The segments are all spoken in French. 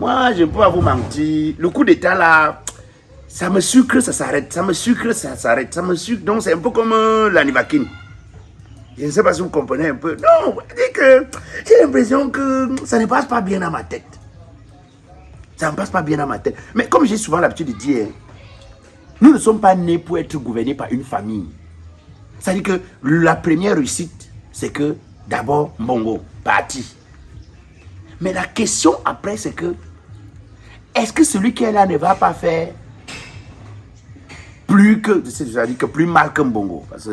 Moi, je ne peux pas vous mentir. Le coup d'état là, ça me sucre, ça s'arrête. Ça me sucre, ça s'arrête. Ça me sucre. Donc, c'est un peu comme la Nivaquine. Je ne sais pas si vous comprenez un peu. Non, que j'ai l'impression que ça ne passe pas bien dans ma tête. Ça ne passe pas bien dans ma tête. Mais comme j'ai souvent l'habitude de dire, nous ne sommes pas nés pour être gouvernés par une famille. C'est-à-dire que la première réussite, c'est que d'abord, Bongo, parti. Mais la question après, c'est que est-ce que celui qui est là ne va pas faire plus que, c'est-à-dire que plus mal qu'un Bongo? Parce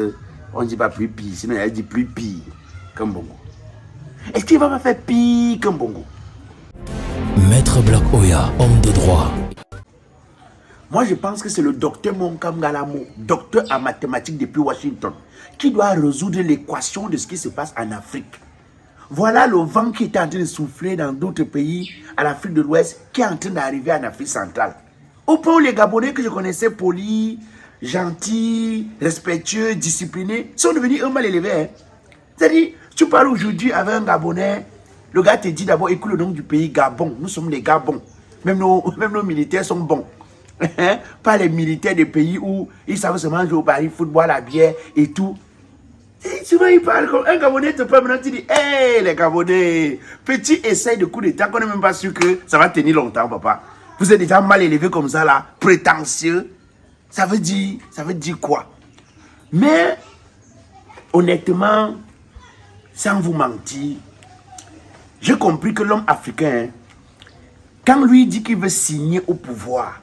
qu'on ne dit pas plus pire, sinon il dit plus pire qu'un Bongo. Est-ce qu'il ne va pas faire pire qu'un Bongo? Maître Black Oya, homme de droit. Moi, je pense que c'est le docteur Monkam Galamo, docteur en mathématiques depuis Washington, qui doit résoudre l'équation de ce qui se passe en Afrique. Voilà le vent qui est en train de souffler dans d'autres pays, à l'Afrique de l'Ouest, qui est en train d'arriver en Afrique centrale. Au point où les Gabonais que je connaissais polis, gentils, respectueux, disciplinés, sont devenus un mal élevés. Hein. C'est-à-dire, tu parles aujourd'hui avec un Gabonais, le gars te dit d'abord, écoute le nom du pays, Gabon. Nous sommes les Gabons. Même nos militaires sont bons. Pas les militaires des pays où ils savent seulement jouer au pari, football, la bière et tout. Et souvent, ils parlent comme un Gabonais te parle, maintenant tu dis, hé les Gabonais, petit essai de coup d'état qu'on n'est même pas sûr que ça va tenir longtemps, papa. Vous êtes déjà mal élevé comme ça là, prétentieux. Ça veut dire quoi? Mais, honnêtement, sans vous mentir, j'ai compris que l'homme africain, quand lui dit qu'il veut signer au pouvoir,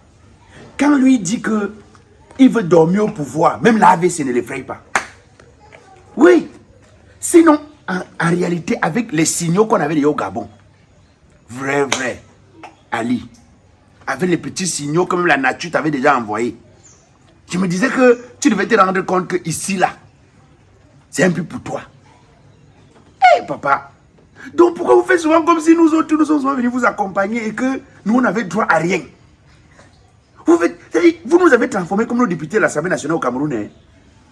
quand lui dit qu'il veut dormir au pouvoir, même la AVC ne l'effraie pas. Oui. Sinon, en réalité, avec les signaux qu'on avait au Gabon, vrai, Ali, avec les petits signaux que même la nature t'avait déjà envoyés, je me disais que tu devais te rendre compte que ici, là, c'est un peu pour toi. Hé, papa. Donc, pourquoi vous faites souvent comme si nous autres, nous sommes venus vous accompagner et que nous, on n'avait droit à rien? Vous nous avez transformés comme nos députés de l'Assemblée nationale au Cameroun. Hein?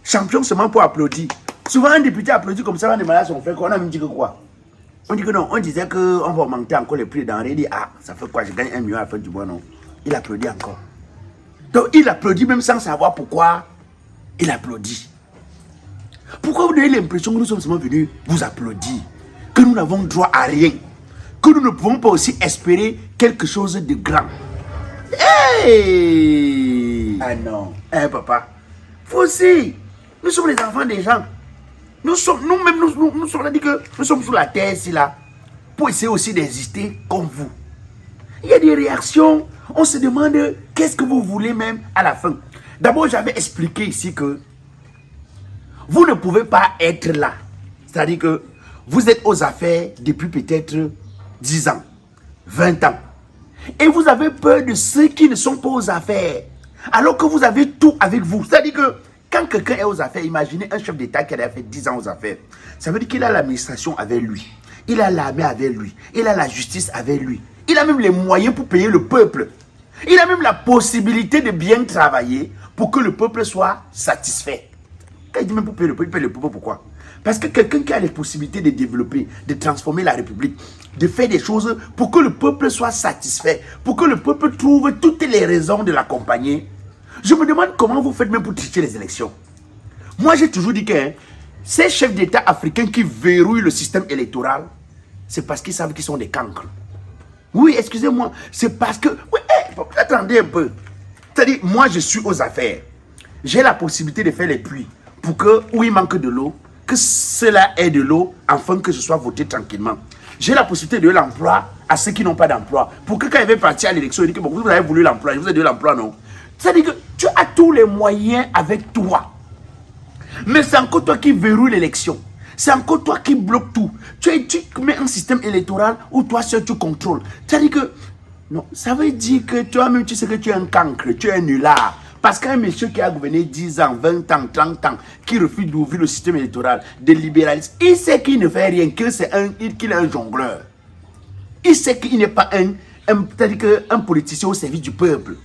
Champion seulement pour applaudir. Souvent, un député applaudit comme ça, on demande à son frère, on a même dit que quoi? On dit que non, on disait qu'on va augmenter encore les prix de denrées. Il dit, ah, ça fait quoi? Je gagne 1 million à la fin du mois, non? Il applaudit encore. Donc, il applaudit même sans savoir pourquoi il applaudit. Pourquoi vous avez l'impression que nous sommes seulement venus vous applaudir? Que nous n'avons droit à rien? Que nous ne pouvons pas aussi espérer quelque chose de grand? Hey! Ah non, hein, papa. Vous aussi, nous sommes les enfants des gens. Nous sommes dit que nous sommes sur la terre ici là pour essayer aussi d'exister comme vous. Il y a des réactions, on se demande qu'est-ce que vous voulez même à la fin. D'abord, j'avais expliqué ici que vous ne pouvez pas être là. C'est-à-dire que vous êtes aux affaires depuis peut-être 10 ans, 20 ans. Et vous avez peur de ceux qui ne sont pas aux affaires. Alors que vous avez tout avec vous. C'est-à-dire que quand quelqu'un est aux affaires, imaginez un chef d'État qui a fait 10 ans aux affaires. Ça veut dire qu'il a l'administration avec lui. Il a l'armée avec lui. Il a la justice avec lui. Il a même les moyens pour payer le peuple. Il a même la possibilité de bien travailler pour que le peuple soit satisfait. Quand il dit même pour payer le peuple, il paye le peuple pourquoi? Parce que quelqu'un qui a les possibilités de développer, de transformer la République, de faire des choses pour que le peuple soit satisfait, pour que le peuple trouve toutes les raisons de l'accompagner. Je me demande comment vous faites même pour tricher les élections. Moi, j'ai toujours dit que ces chefs d'État africains qui verrouillent le système électoral, c'est parce qu'ils savent qu'ils sont des cancres. Oui, excusez-moi, c'est parce que... Oui, attendez un peu. C'est-à-dire, moi, je suis aux affaires. J'ai la possibilité de faire les puits pour que, où il manque de l'eau, que cela ait de l'eau, afin que je sois voté tranquillement. J'ai la possibilité de l'emploi à ceux qui n'ont pas d'emploi. Pour que quand ils veulent partir à l'élection, ils disent que bon, vous avez voulu l'emploi, je vous ai donné l'emploi, non? C'est-à-dire que tu as tous les moyens avec toi. Mais c'est encore toi qui verrouille l'élection. C'est encore toi qui bloque tout. Tu mets un système électoral où toi seul tu contrôles. C'est-à-dire que, non, ça veut dire que toi-même tu sais que tu es un cancre, tu es un nulard. Parce qu'un monsieur qui a gouverné 10 ans, 20 ans, 30 ans, qui refuse d'ouvrir le système électoral, de libéralisme, il sait qu'il ne fait rien, qu'il est un jongleur. Il sait qu'il n'est pas un politicien au service du peuple.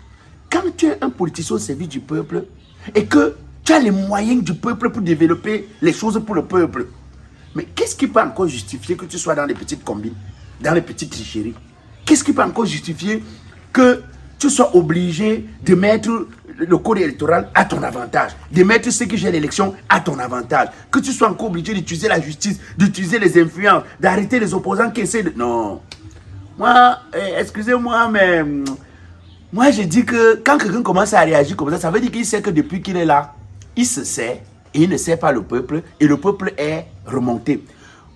Quand tu es un politicien au service du peuple et que tu as les moyens du peuple pour développer les choses pour le peuple, mais qu'est-ce qui peut encore justifier que tu sois dans les petites combines, dans les petites tricheries? Qu'est-ce qui peut encore justifier que tu sois obligé de mettre le code électoral à ton avantage, de mettre ce qui gère l'élection à ton avantage, que tu sois encore obligé d'utiliser la justice, d'utiliser les influences, d'arrêter les opposants qui essaient de... Non. Moi, excusez-moi, mais... Moi, je dis que quand quelqu'un commence à réagir comme ça veut dire qu'il sait que depuis qu'il est là, il se sait et il ne sait pas le peuple et le peuple est remonté.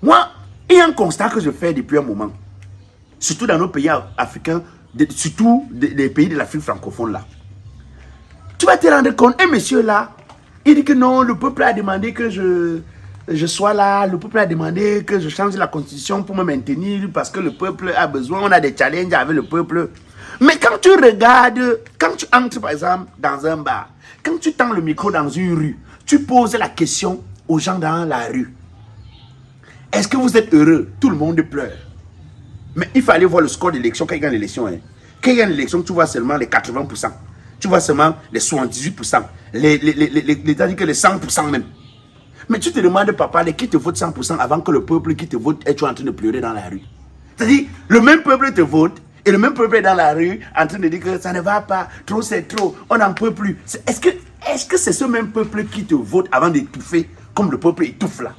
Moi, il y a un constat que je fais depuis un moment, surtout dans nos pays africains, surtout les pays de l'Afrique francophone là. Tu vas te rendre compte, un monsieur là, il dit que non, le peuple a demandé que je sois là, le peuple a demandé que je change la constitution pour me maintenir parce que le peuple a besoin, on a des challenges avec le peuple. Mais quand tu regardes, quand tu entres par exemple dans un bar, quand tu tends le micro dans une rue, tu poses la question aux gens dans la rue. Est-ce que vous êtes heureux? Tout le monde pleure. Mais il fallait voir le score d'élection quand il gagne l'élection. Hein. Quand il gagne l'élection, tu vois seulement les 80%. Tu vois seulement les 78%. Les 100% même. Mais tu te demandes, papa, qui te vote 100% avant que le peuple qui te vote est en train de pleurer dans la rue. C'est-à-dire, le même peuple te vote et le même peuple est dans la rue en train de dire que ça ne va pas, trop c'est trop, on n'en peut plus. Est-ce que c'est ce même peuple qui te vote avant d'étouffer comme le peuple étouffe là?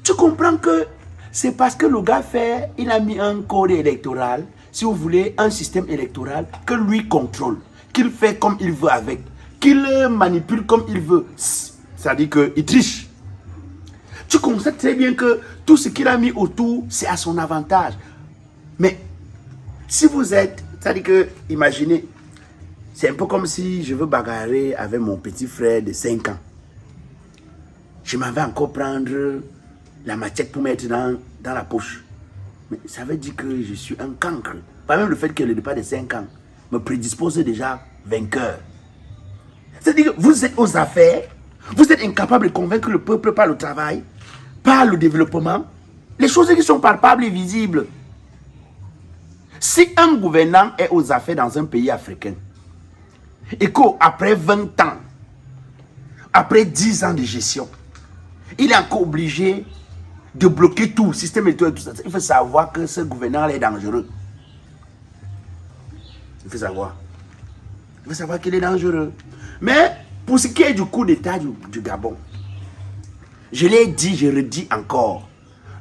Tu comprends que c'est parce que le gars il a mis un code électoral, si vous voulez, un système électoral que lui contrôle, qu'il fait comme il veut avec, qu'il manipule comme il veut. C'est-à-dire qu'il triche. Tu constates très bien que tout ce qu'il a mis autour, c'est à son avantage. Mais si vous êtes, c'est-à-dire que, imaginez, c'est un peu comme si je veux bagarrer avec mon petit frère de 5 ans. Je m'en vais encore prendre la machette pour mettre dans la poche. Mais ça veut dire que je suis un cancre. Pas même le fait que le départ de 5 ans me prédispose déjà vainqueur. C'est-à-dire que vous êtes aux affaires, vous êtes incapable de convaincre le peuple par le travail, par le développement, les choses qui sont palpables et visibles. Si un gouvernant est aux affaires dans un pays africain, et qu'après 20 ans, après 10 ans de gestion, il est encore obligé de bloquer tout, système électoral, tout ça. Il faut savoir que ce gouvernant est dangereux. Il faut savoir. Il faut savoir qu'il est dangereux. Mais pour ce qui est du coup d'état du Gabon, je l'ai dit, je redis encore.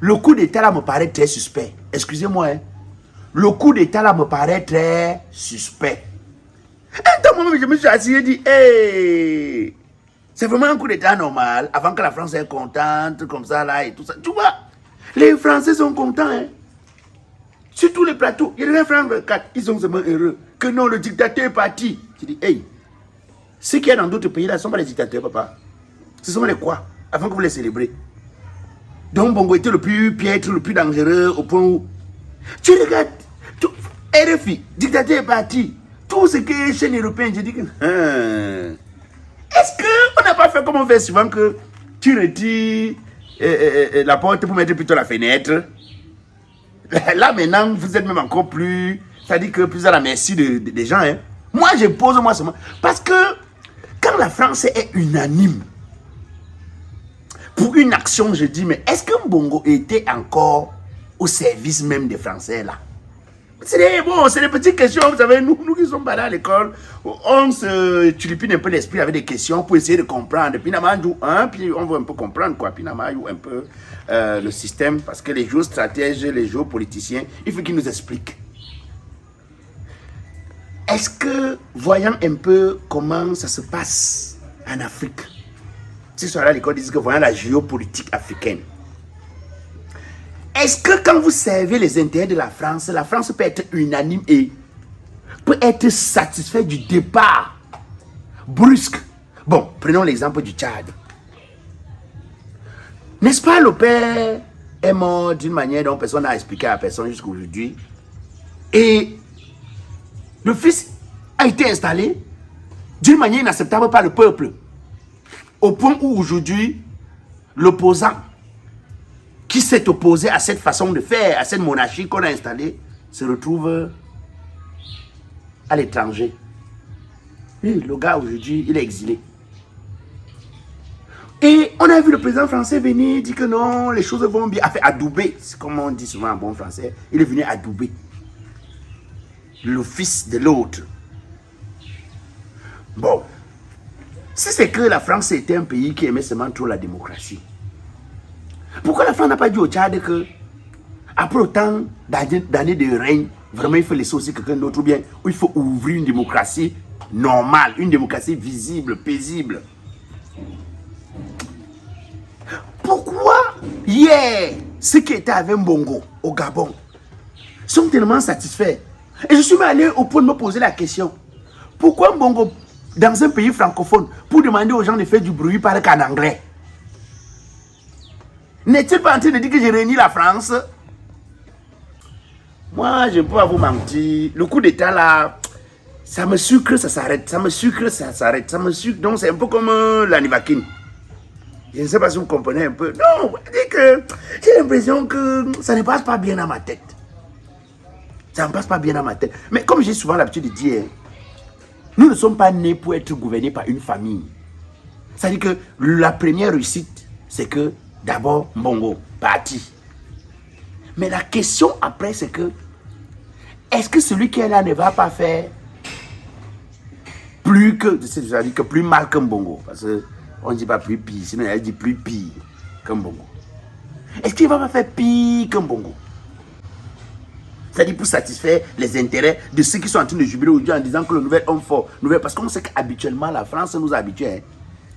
Le coup d'état là me paraît très suspect. Excusez-moi. Hein. Le coup d'état là me paraît très suspect. Un temps, moi, je me suis assis et dit, hey, c'est vraiment un coup d'état normal, avant que la France soit contente, comme ça, là, et tout ça. Tu vois, les Français sont contents, hein. Sur tous les plateaux, il y a les France 24, ils sont vraiment heureux. Que non, le dictateur est parti. Tu dis, hey, ceux qui sont dans d'autres pays, là, ne sont pas les dictateurs, papa. Ce sont les quoi? Avant que vous les célébrez. Donc, Bongo était le plus piètre, le plus dangereux, au point où... Tu regardes, RFI, dictateur est parti. Tout ce qui est chaîne européenne, je dis que... Est-ce qu'on n'a pas fait comme on fait souvent que tu retires la porte pour mettre plutôt la fenêtre? Là maintenant, vous êtes même encore plus... C'est-à-dire que plus à la merci des gens. Hein. Moi, je pose moi seulement. Parce que quand la France est unanime pour une action, je dis, mais est-ce que Bongo était encore au service même des Français là? C'est des petites questions, vous savez, nous qui sommes pas à l'école, on se tulipine un peu l'esprit avec des questions pour essayer de comprendre. Puis on veut un peu comprendre quoi, puis un peu le système, parce que les géostratèges, les géopoliticiens, il faut qu'ils nous expliquent. Est-ce que, voyant un peu comment ça se passe en Afrique, si sont à l'école, ils disent que voyant la géopolitique africaine, est-ce que quand vous servez les intérêts de la France peut être unanime et peut être satisfait du départ brusque? Bon, prenons l'exemple du Tchad. N'est-ce pas, le père est mort d'une manière dont personne n'a expliqué à personne jusqu'à aujourd'hui. Et le fils a été installé d'une manière inacceptable par le peuple. Au point où aujourd'hui, l'opposant qui s'est opposé à cette façon de faire, à cette monarchie qu'on a installée, se retrouve à l'étranger. Et le gars aujourd'hui, il est exilé. Et on a vu le président français venir dire que non, les choses vont bien. A fait adouber, c'est comme on dit souvent en bon français. Il est venu adouber. le fils de l'autre. Bon, si c'est que la France était un pays qui aimait seulement trop la démocratie, pourquoi la France n'a pas dit au Tchad que, après autant d'années de règne, vraiment il faut laisser aussi quelqu'un d'autre, ou bien il faut ouvrir une démocratie normale, une démocratie visible, paisible. Pourquoi hier, ceux qui étaient avec Mbongo au Gabon sont tellement satisfaits? Et je suis allé au point de me poser la question. Pourquoi Mbongo, dans un pays francophone, pour demander aux gens de faire du bruit, parle qu'en anglais? N'est-il pas en train de dire que j'ai réuni la France? Moi, je ne peux pas vous mentir. Le coup d'état là, ça me sucre, ça s'arrête. Ça me sucre, ça s'arrête. Ça me sucre. Donc, c'est un peu comme la Nivaquine. Je ne sais pas si vous comprenez un peu. Non, que j'ai l'impression que ça ne passe pas bien dans ma tête. Ça ne passe pas bien dans ma tête. Mais comme j'ai souvent l'habitude de dire, nous ne sommes pas nés pour être gouvernés par une famille. C'est-à-dire que la première réussite, c'est que d'abord, Mbongo, parti. Mais la question après, c'est que, est-ce que celui qui est là ne va pas faire plus que, c'est-à-dire que plus mal que Mbongo? Parce qu'on ne dit pas plus pire, sinon elle dit plus pire que Mbongo. Est-ce qu'il ne va pas faire pire que Mbongo? C'est-à-dire pour satisfaire les intérêts de ceux qui sont en train de jubiler aujourd'hui en disant que le nouvel homme fort, parce qu'on sait qu'habituellement la France nous habitue. Hein.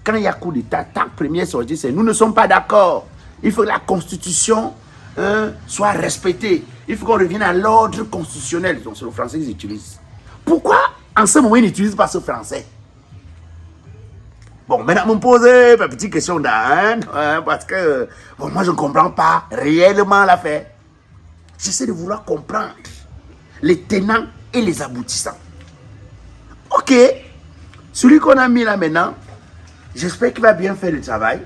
Quand il y a coup d'État, ta première sortie, c'est nous ne sommes pas d'accord. Il faut que la Constitution soit respectée. Il faut qu'on revienne à l'ordre constitutionnel. Donc c'est le français qu'ils utilisent. Pourquoi en ce moment ils n'utilisent pas ce français? Bon, maintenant, on me pose une petite question d'Anne, parce que bon, moi je ne comprends pas réellement l'affaire. J'essaie de vouloir comprendre les tenants et les aboutissants. Ok, celui qu'on a mis là maintenant, j'espère qu'il va bien faire le travail.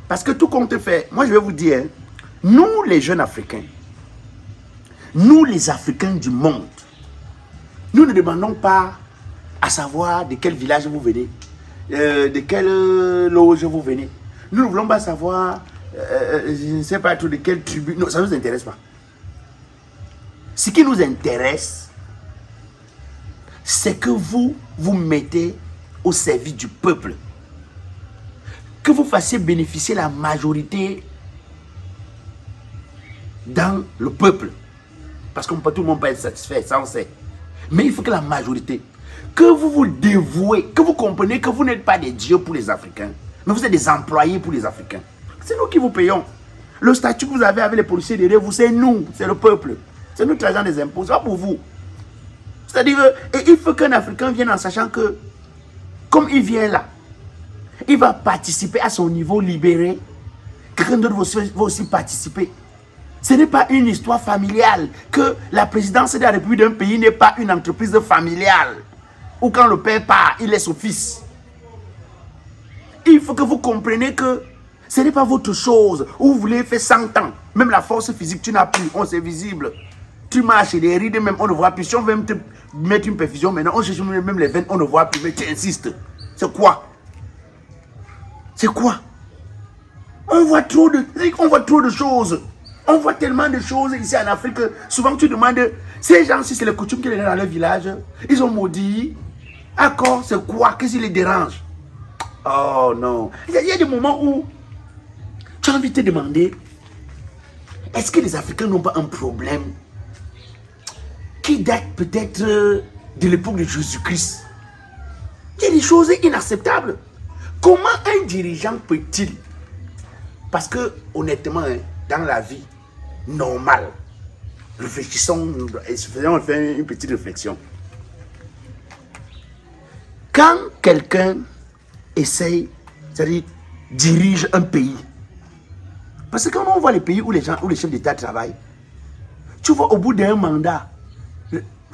Parce que tout compte fait, moi je vais vous dire, hein, nous les jeunes Africains, nous les Africains du monde, nous ne demandons pas à savoir de quel village vous venez, de quelle loge vous venez. Nous ne voulons pas savoir, je ne sais pas tout de quelle tribu, non, ça ne nous intéresse pas. Ce qui nous intéresse, c'est que vous vous mettez au service du peuple. Que vous fassiez bénéficier la majorité dans le peuple. Parce que tout le monde peut être satisfait, ça on sait. Mais il faut que la majorité, que vous vous dévouez, que vous compreniez que vous n'êtes pas des dieux pour les Africains, mais vous êtes des employés pour les Africains. C'est nous qui vous payons. Le statut que vous avez avec les policiers derrière vous, c'est nous, c'est le peuple. C'est nous qui l'argent des impôts, c'est pas pour vous. C'est-à-dire, il faut qu'un Africain vienne en sachant que, comme il vient là, il va participer à son niveau libéré. Quelqu'un d'autre va aussi participer. Ce n'est pas une histoire familiale. Que la présidence de la République d'un pays n'est pas une entreprise familiale. Ou quand le père part, il laisse au fils. Il faut que vous compreniez que ce n'est pas votre chose. Vous voulez faire 100 ans. Même la force physique, tu n'as plus. On c'est visible. Tu marches et les rides, même on ne voit plus. Si on veut même te mettre une perfusion, maintenant on cherche même les veines, on ne voit plus. Mais tu insistes. C'est quoi? C'est quoi? On voit trop de choses. On voit tellement de choses ici en Afrique. Souvent tu demandes, ces gens, si c'est les coutumes qu'ils ont dans leur village, ils ont maudit. D'accord, c'est quoi? Qu'est-ce qui les dérange? Oh non. Il y a des moments où tu as envie de te demander, est-ce que les Africains n'ont pas un problème qui date peut-être de l'époque de Jésus-Christ? Il y a des choses inacceptables. Comment un dirigeant peut-il, parce que honnêtement, hein, dans la vie normale, réfléchissons, faisons une petite réflexion. Quand quelqu'un essaye, c'est-à-dire dirige un pays, parce que quand on voit les pays où les chefs d'État travaillent, tu vois au bout d'un mandat,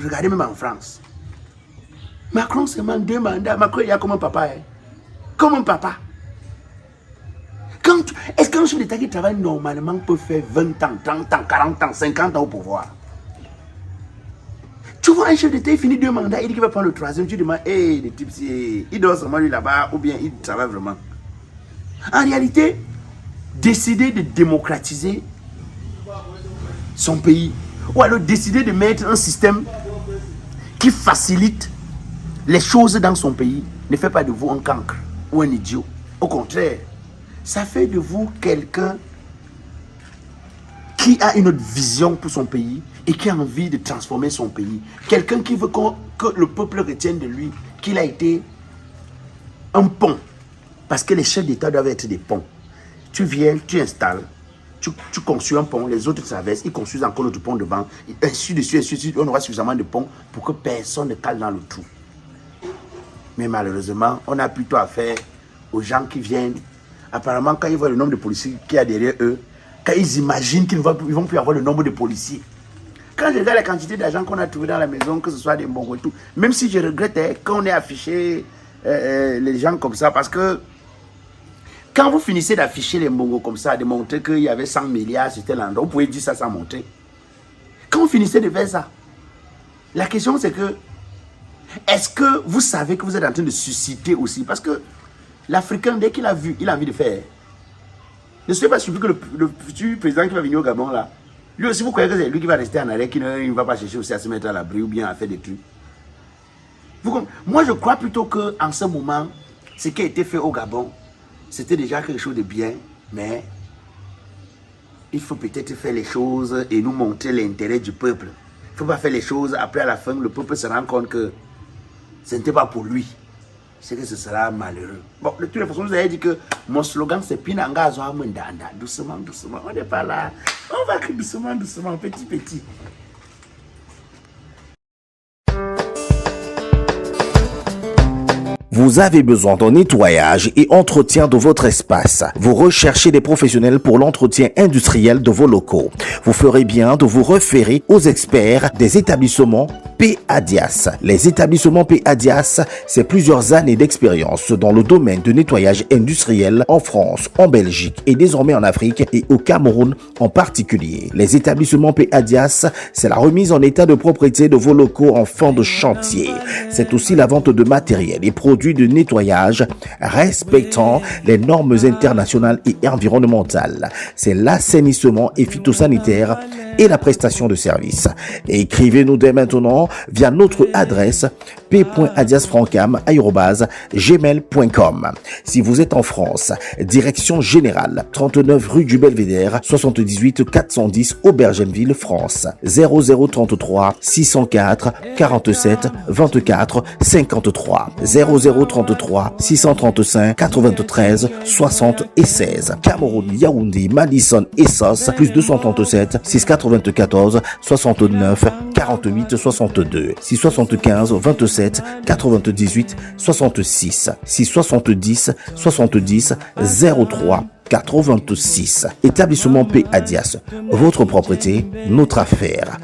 regardez même en France, Macron seulement 2 mandats, Macron il y a comme un papa, hein. Comme un papa. Est-ce qu'un chef d'État qui travaille normalement peut faire 20 ans, 30 ans, 40 ans, 50 ans au pouvoir? Tu vois un chef d'État, il finit 2 mandats, il dit qu'il va prendre le 3e, tu demandes, hey, les types, il dort seulement lui là-bas, ou bien il travaille vraiment. En réalité, décider de démocratiser son pays, ou alors décider de mettre un système qui facilite les choses dans son pays ne fait pas de vous un cancre ou un idiot. Au contraire, ça fait de vous quelqu'un qui a une autre vision pour son pays et qui a envie de transformer son pays. Quelqu'un qui veut que le peuple retienne de lui qu'il a été un pont. Parce que les chefs d'État doivent être des ponts. Tu viens, tu installes, tu construis un pont, les autres traversent, ils construisent encore l'autre pont devant, ainsi de suite, on aura suffisamment de ponts pour que personne ne cale dans le trou. Mais malheureusement, on a plutôt affaire aux gens qui viennent. Apparemment, quand ils voient le nombre de policiers qu'il y a derrière eux, quand ils imaginent qu'ils ne vont plus avoir le nombre de policiers. Quand je regarde la quantité d'argent qu'on a trouvé dans la maison, que ce soit des Mbongo et tout, même si je regrette qu'on ait affiché les gens comme ça, parce que quand vous finissez d'afficher les Mbongo comme ça, de montrer qu'il y avait 100 milliards, c'était l'endroit, vous pouvez dire ça sans montrer. Quand vous finissez de faire ça, la question c'est que, est-ce que vous savez que vous êtes en train de susciter aussi? Parce que l'Africain, dès qu'il a vu, il a envie de faire. Ne soyez pas surpris que le futur président qui va venir au Gabon là, lui aussi vous croyez que c'est lui qui va rester en arrêt, qui ne va pas chercher aussi à se mettre à l'abri ou bien à faire des trucs. Moi je crois plutôt qu'en ce moment, ce qui a été fait au Gabon, c'était déjà quelque chose de bien, mais il faut peut-être faire les choses et nous montrer l'intérêt du peuple. Il ne faut pas faire les choses, après à la fin, le peuple se rend compte que ce n'était pas pour lui. C'est que ce sera malheureux. Bon, de toutes les façons, vous avez dit que mon slogan c'est Pinanga Zoa Mendanda. Doucement, doucement. On n'est pas là. On va que doucement, doucement, petit, petit. Vous avez besoin d'un nettoyage et entretien de votre espace. Vous recherchez des professionnels pour l'entretien industriel de vos locaux. Vous ferez bien de vous référer aux experts des établissements P.A.Dias. Les établissements P.A.Dias, c'est plusieurs années d'expérience dans le domaine de nettoyage industriel en France, en Belgique et désormais en Afrique et au Cameroun en particulier. Les établissements P.A.Dias, c'est la remise en état de propriété de vos locaux en fin de chantier. C'est aussi la vente de matériel et produits de nettoyage respectant les normes internationales et environnementales. C'est l'assainissement et phytosanitaire et la prestation de services. Écrivez-nous dès maintenant via notre adresse p.adiasfrancam@gmail.com. Si vous êtes en France, direction générale 39 rue du Belvédère 78 410 Aubergenville, France 0033 604 47 24 53 0033 635 93 73. Cameroun, Yaoundé, Madison et Sos plus 237 694 69 48 62 675 27 98 66 670 70 03 86. Établissement P.A.Dias. Votre propriété, notre affaire.